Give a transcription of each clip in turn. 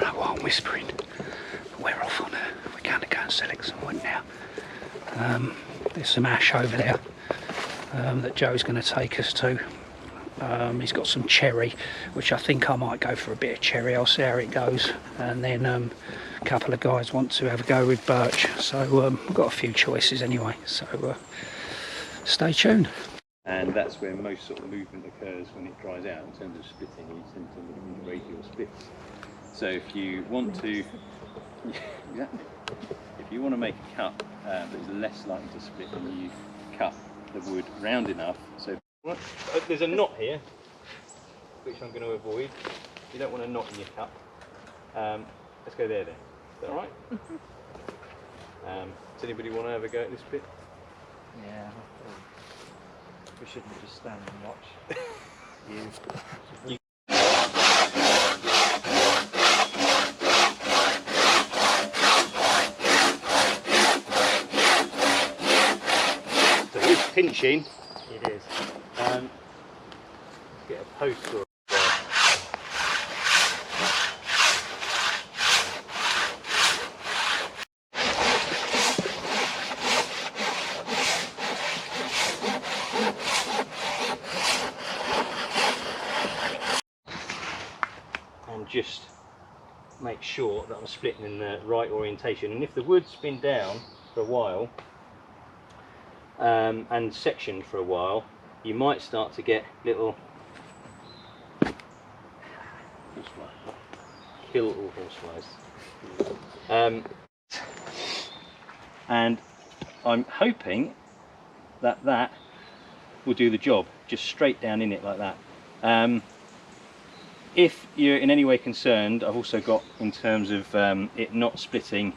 know what I'm whispering. We're off on we're going to go and select some wood now. There's some ash over there that Joe's going to take us to. He's got some cherry, which I think I might go for a bit of cherry. I'll see how it goes. And then a couple of guys want to have a go with birch. So we've got a few choices anyway. So stay tuned. And that's where most sort of movement occurs when it dries out in terms of splitting. You tend to look in radial splits. So if you want to, exactly. If you want to make a cup that is less likely to split, then you cut the wood round enough. So there's a knot here, which I'm going to avoid. You don't want a knot in your cup. Let's go there then. Is that all right? Does anybody want to have a go at this bit? Yeah. We shouldn't just stand and watch. You. So it's pinching. It is. Let's get a post or and just make sure that I'm splitting in the right orientation. And if the wood's been down for a while and sectioned for a while, you might start to get little kill all horseflies. And I'm hoping that that will do the job, just straight down in it like that. If you're in any way concerned, I've also got, in terms of it not splitting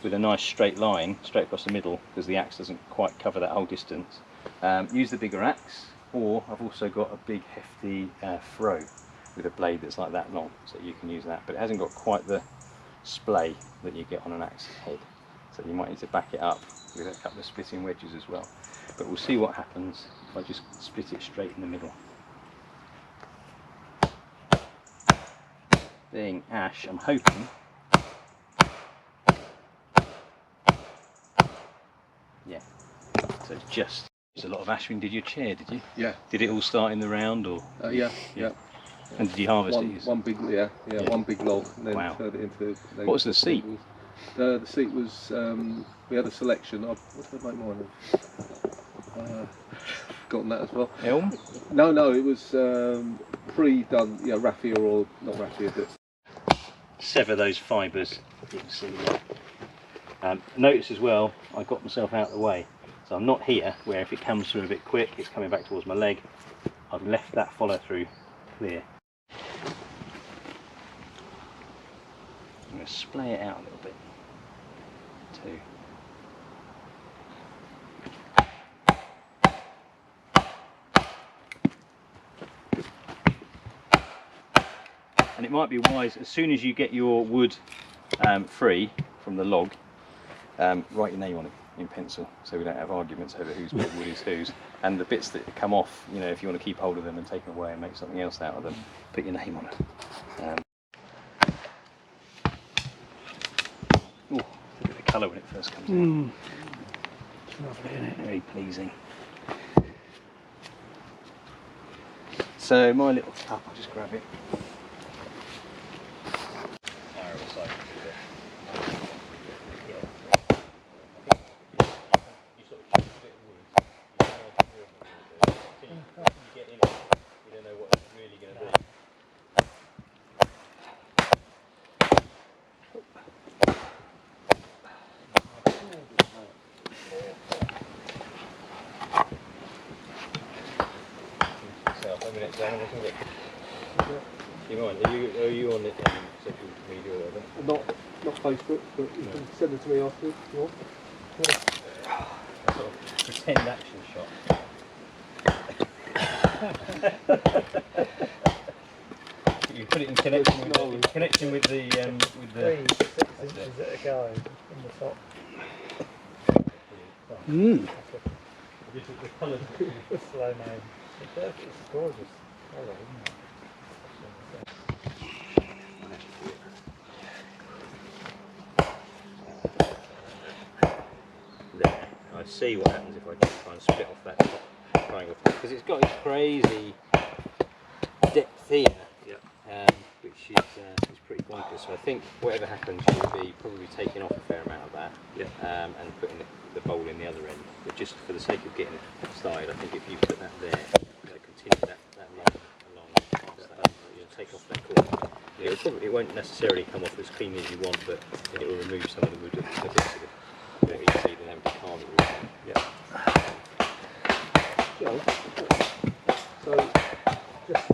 with a nice straight line straight across the middle, because the axe doesn't quite cover that whole distance, use the bigger axe, or I've also got a big hefty throw with a blade that's like that long, so you can use that, but it hasn't got quite the splay that you get on an axe head, so you might need to back it up with a couple of splitting wedges as well. But we'll see what happens if I just split it straight in the middle. Being ash, I'm hoping, yeah, so it's just, there's a lot of ash in. Did you chair, did you? Yeah. Did it all start in the round, or? Yeah. And did you harvest it? One big, one big log, and then Wow. turned it into. What was the seat? The seat was, we had a selection. What did I make mine of? Forgotten that as well. Elm? No, it was pre-done, raffia or not raffia, but. Sever those fibres, you can see there. Notice as well, I got myself out of the way. So I'm not here, where if it comes through a bit quick, it's coming back towards my leg. I've left that follow through clear. I'm going to splay it out a little bit too. And it might be wise, as soon as you get your wood free from the log, write your name on it in pencil, so we don't have arguments over whose wood is whose. And the bits that come off, if you want to keep hold of them and take them away and make something else out of them, put your name on it. Look at the colour when it first comes out. It's lovely, isn't it? Very pleasing. So my little cup, I'll just grab it. You mind? Are you on it social media or whatever? Not Facebook, but you can send it to me after if you want. Sort of pretend action shot. You put it in connection with the 3 inches at a go in the top. The colours. Slow mo. It's gorgeous. see what happens if I just try and split off that top triangle, because it's got its crazy depth here, which is pretty bonkers. So I think whatever happens, you'll be probably taking off a fair amount of that, and putting the bowl in the other end. But just for the sake of getting it started, I think if you put that there, continue that line along past that, take off that corner. It won't necessarily come off as clean as you want, but it will remove some of the wood a bit of what you see, then have to carve it with. So, just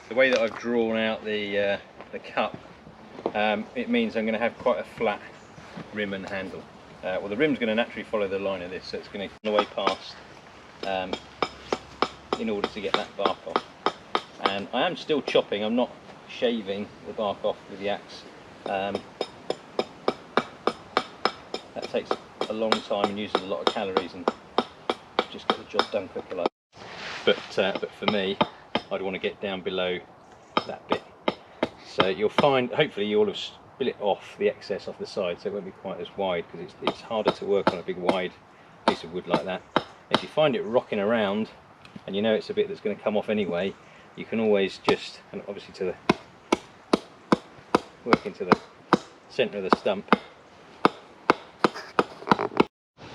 The way that I've drawn out the cup, it means I'm going to have quite a flat rim and handle. Well, the rim's going to naturally follow the line of this, so it's going to come away past in order to get that bark off. And I am still chopping, I'm not shaving the bark off with the axe. That takes a long time and uses a lot of calories, and just get the job done quicker like that. But for me, I'd want to get down below that bit. So you'll find, hopefully you'll have split it off, the excess off the side, so it won't be quite as wide, because it's harder to work on a big wide piece of wood like that. If you find it rocking around and you know it's a bit that's going to come off anyway, you can always just, and obviously work into the centre of the stump.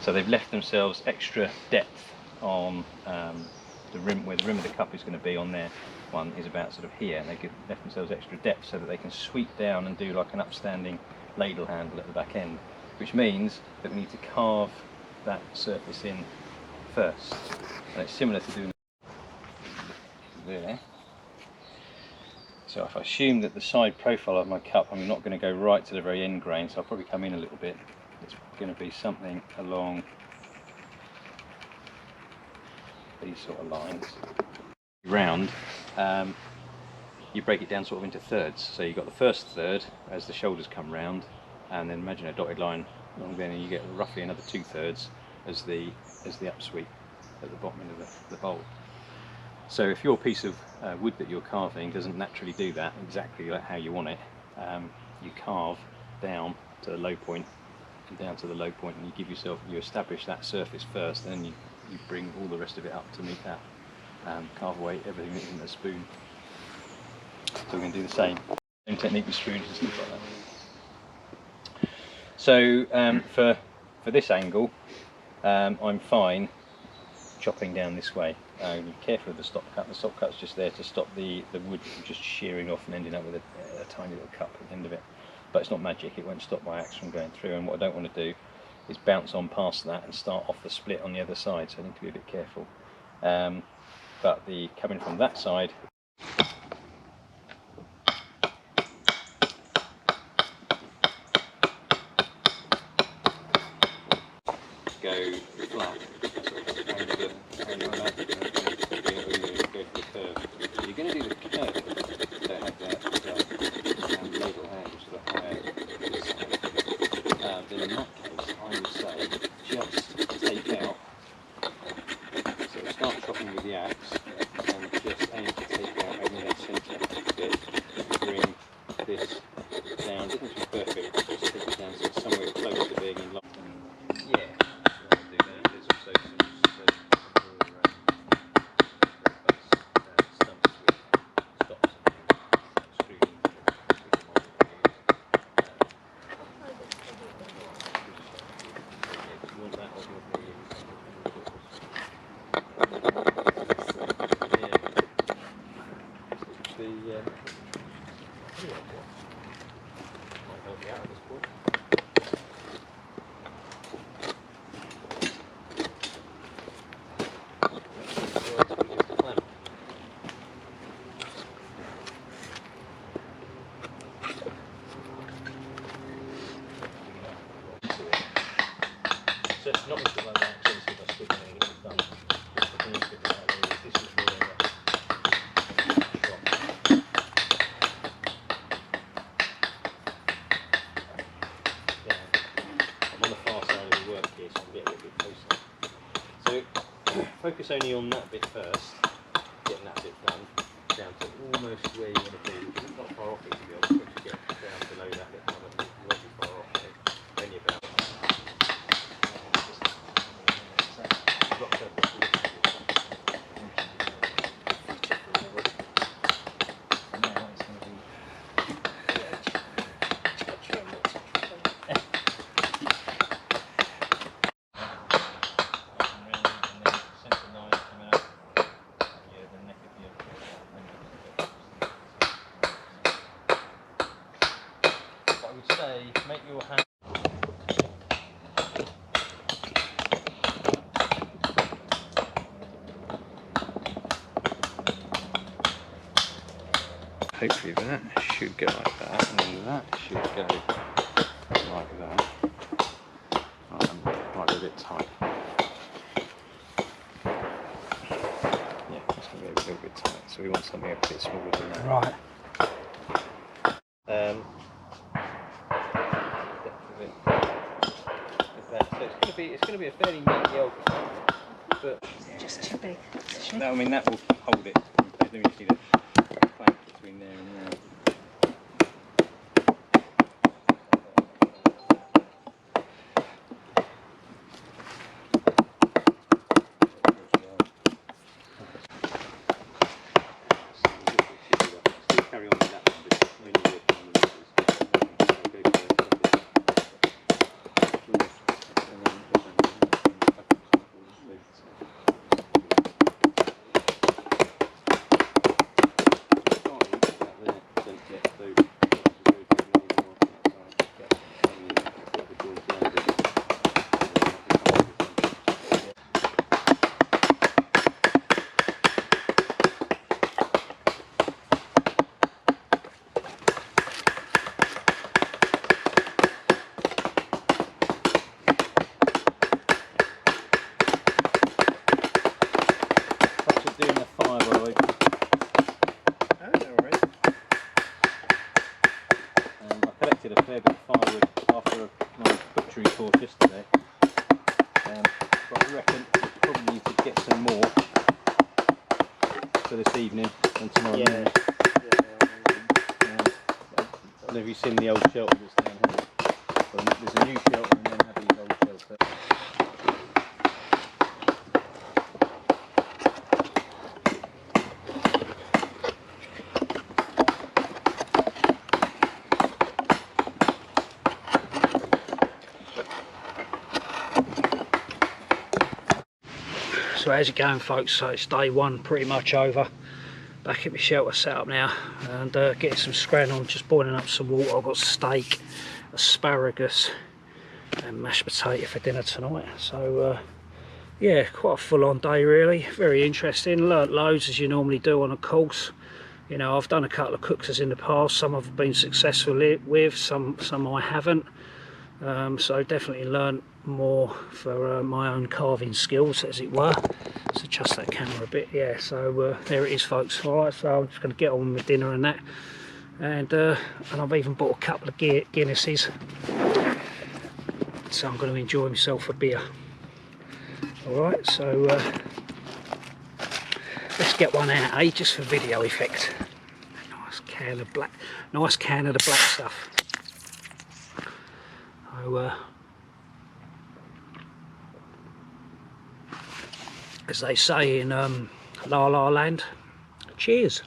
So they've left themselves extra depth on the rim, where the rim of the cup is going to be. On their one is about sort of here, and they've left themselves extra depth so that they can sweep down and do like an upstanding ladle handle at the back end, which means that we need to carve that surface in first, and it's similar to doing there. So if I assume that the side profile of my cup, I'm not going to go right to the very end grain, so I'll probably come in a little bit. It's going to be something along these sort of lines. Round, you break it down sort of into thirds. So you've got the first third as the shoulders come round, and then imagine a dotted line along there, and you get roughly another 2/3 as the upsweep at the bottom end of the bowl. So if your piece of wood that you're carving doesn't naturally do that exactly like how you want it, you carve down to the low point and down to the low point, and you establish that surface first, and then you bring all the rest of it up to meet that. Carve away everything that isn't a spoon. So we're going to do the same technique with spoons and stuff like that. So for this angle, I'm fine chopping down this way. Be careful of the stop cut. The stop cut's just there to stop the wood from just shearing off and ending up with a tiny little cup at the end of it. But it's not magic, it won't stop my axe from going through, and what I don't want to do is bounce on past that and start off the split on the other side, so I need to be a bit careful. But coming from that side, go flat, go for the curve. If you're going to do the curve, so have that ladle handle to the higher side, then in that case I would say just take out, so start chopping with the axe and just aim to take out only that centre bit, bring this down, it doesn't have to be perfect, just take it down so it's somewhere close to being in line. Yeah. So it's not anything like that, so if I stick it it's done. Just the things that like this is really I'm on the far side of the work here, so I'll get a little bit closer. So focus only on that bit first, getting that bit done, down to almost where you want to be, because it's not far off it to be honest. Once you get down below that little number, you won't be far off it. Then you're about. You've got to say, make your hand. Hopefully that should go like that, and then that should go like that. Might be a bit tight. Yeah, it's going to be a little bit tight, so we want something a bit smaller than that. Right. So it's going to be a fairly neat yogurt, but Just too big. no, I mean that will hold it. Let me see the plank between there and there. Carry on with that one, but when you work on the numbers, doing the fire, by the way. I collected a fair bit of firewood after my butchery course yesterday, but I reckon we probably need to get some more for this evening and tomorrow morning. Have you seen the old shelter that's down here? Well, there's a new shelter and then have these old shelter. So how's it going, folks? So it's day one pretty much over. Back at my shelter set up now, and getting some scran on, just boiling up some water. I've got steak, asparagus and mashed potato for dinner tonight. So yeah, quite a full-on day really. Very interesting. Learnt loads as you normally do on a course. You know, I've done a couple of Kuksas in the past. Some I've been successful with, some I haven't. So definitely learnt more for my own carving skills, as it were. So adjust that camera a bit. Yeah, so there it is, folks. All right, so I'm just going to get on with dinner and that, and I've even bought a couple of Guinnesses, so I'm going to enjoy myself a beer. All right, so let's get one out, eh, just for video effect. Nice can of the black stuff. So as they say in La La Land, cheers.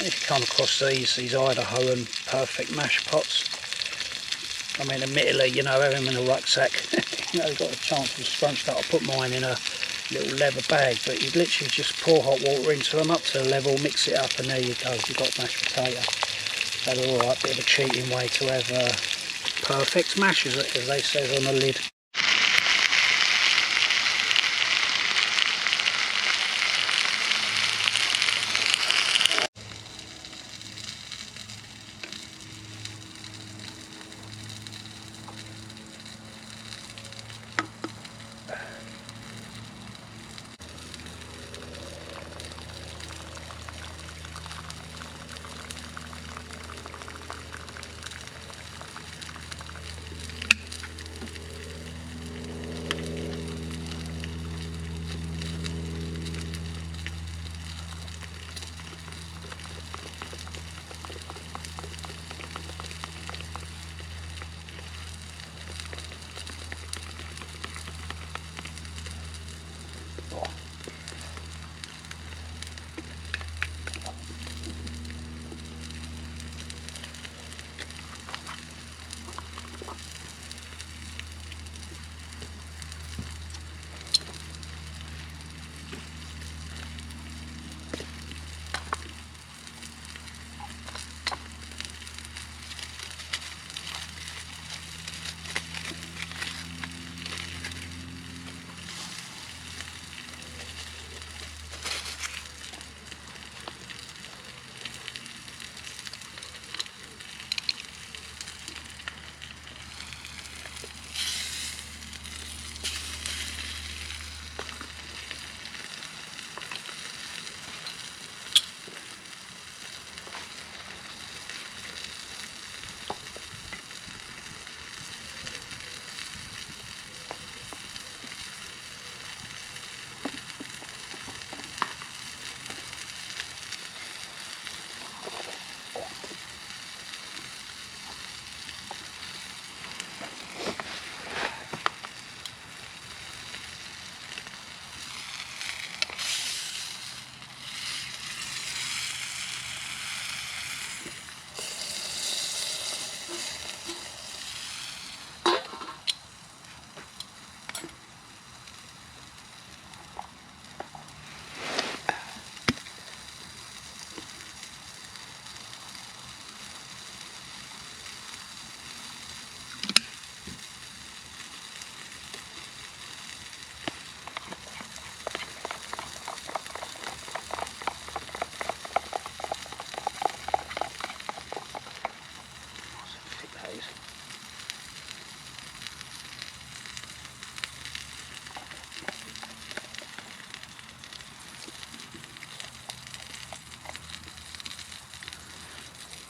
if you come across these Idaho and perfect mash pots, I mean, admittedly, you know, having them in a rucksack, you know, got a chance of scrunched up. I put mine in a little leather bag, but you literally just pour hot water into them up to the level, mix it up, and there you go, you've got mashed potato. So they're alright, bit of a cheating way to have perfect mash, as they say on the lid.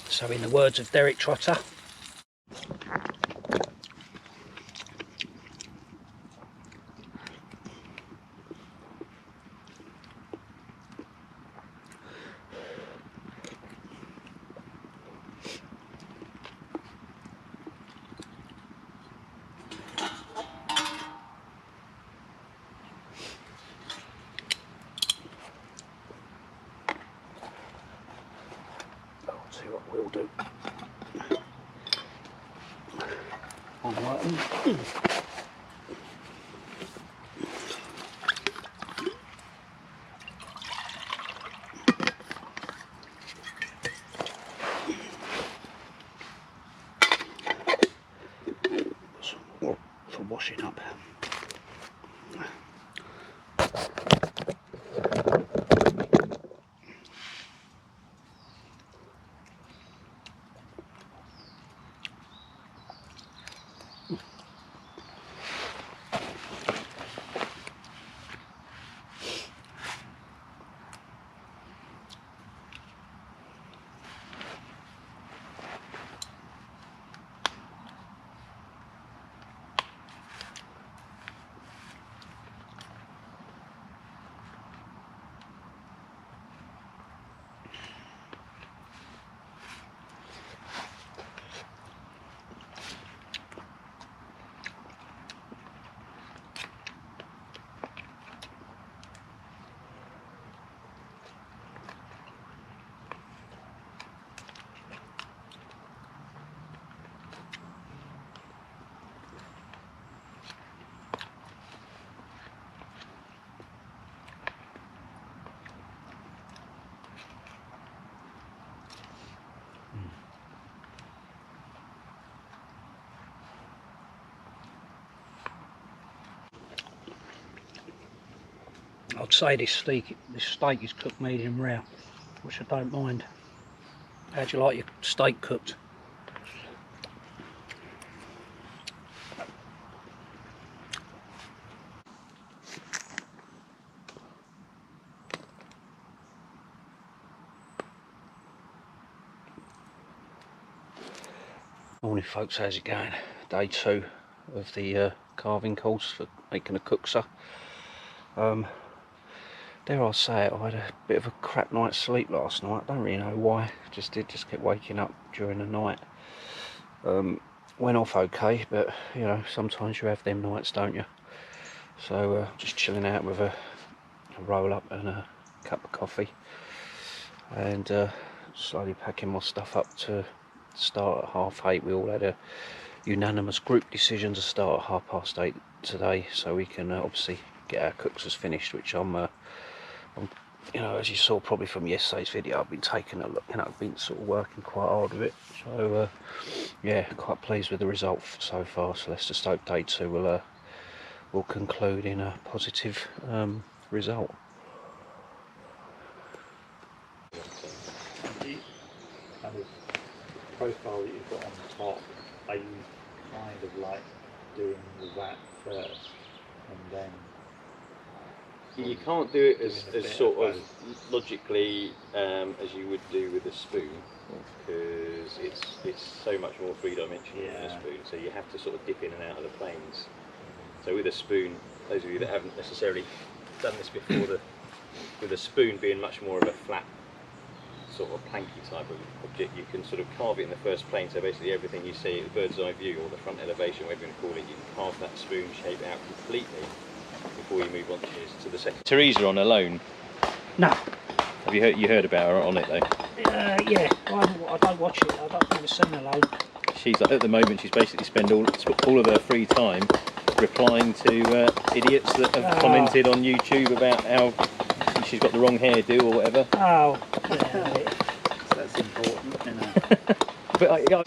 So in the words of Derek Trotter, I'll see what we'll do. For washing up. I'd say this steak is cooked medium rare, which I don't mind. How do you like your steak cooked? Morning folks, how's it going? Day 2 of the carving course for making a kuksa. Dare I say it, I had a bit of a crap night's sleep last night. I don't really know why, just kept waking up during the night. Went off okay, but you know, sometimes you have them nights, don't you? So just chilling out with a roll up and a cup of coffee, and slowly packing my stuff up to start at 8:30. We all had a unanimous group decision to start at 8:30 today, so we can obviously get our kuksas finished, which I'm you know, as you saw probably from yesterday's video, I've been taking a look, you know, I've been sort of working quite hard with it. So yeah, quite pleased with the result so far. So let's just hope day 2 will conclude in a positive result. The kind of profile that you've got on the top, are you kind of like doing the vat first and then? You can't do it as Doing a bit sort of of logically as you would do with a spoon, because it's so much more three-dimensional than a Yeah. spoon, so you have to sort of dip in and out of the planes. So with a spoon, those of you that haven't necessarily done this before, with a spoon being much more of a flat sort of planky type of object, you can sort of carve it in the first plane, so basically everything you see at the bird's eye view or the front elevation, whatever you want to call it, you can carve that spoon shape out completely before you move on to the second. Teresa on alone. No. Have you heard about her on it though? Yeah, I don't watch it. I don't think I've seen alone. She's like, at the moment she's basically spent all of her free time replying to idiots that have commented on YouTube about how she's got the wrong hairdo or whatever. Oh, yeah. So that's important, you know. But I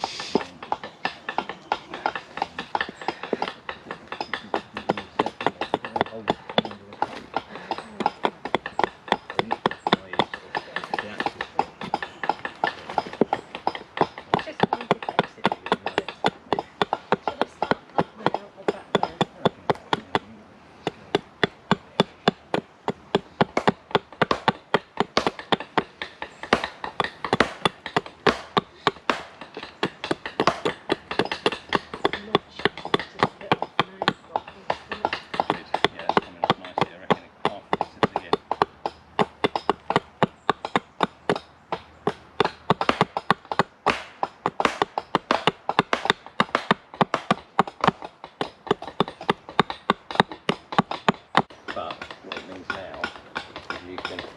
But what it means now is you can take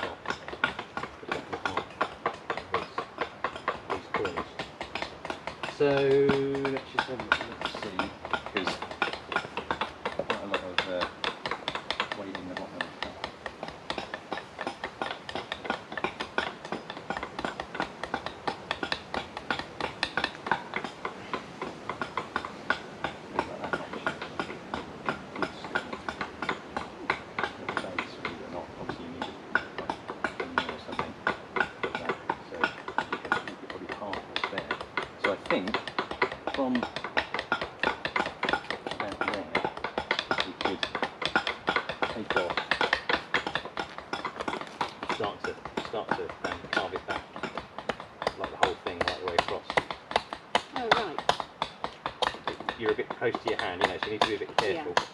off the second half of these corners. So let's just have a look, let's see, because quite a lot of weight in the bottom of the cup. So I think from about there we could take off and start to carve it back, like the whole thing, right the way across. Oh, right. You're a bit close to your hand, you know, so you need to be a bit careful. Yeah.